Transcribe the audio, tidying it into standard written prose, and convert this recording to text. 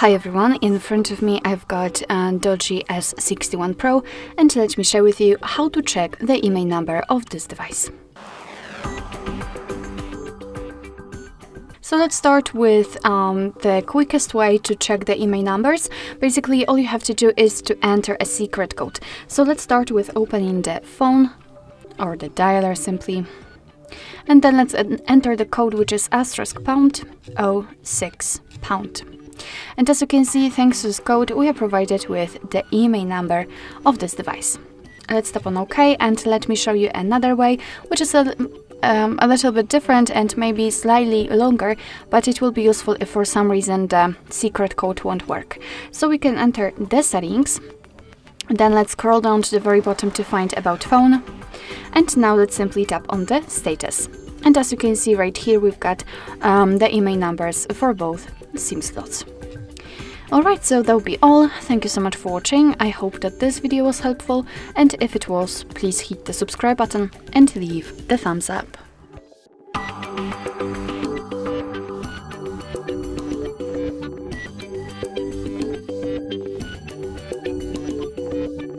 Hi everyone, in front of me I've got DOOGEE S61 Pro, and let me share with you how to check the IMEI number of this device. So let's start with the quickest way to check the IMEI numbers. Basically, all you have to do is to enter a secret code. So let's start with opening the phone or the dialer simply. And then let's enter the code, which is *06#. And as you can see, thanks to this code, we are provided with the IMEI number of this device. Let's tap on OK, and let me show you another way, which is a little bit different and maybe slightly longer, but it will be useful if for some reason the secret code won't work. So we can enter the settings, then let's scroll down to the very bottom to find About Phone, and now let's simply tap on the status. And as you can see right here, we've got the IMEI numbers for both SIM slots. Alright, so that'll be all. Thank you so much for watching. I hope that this video was helpful, and if it was, please hit the subscribe button and leave the thumbs up.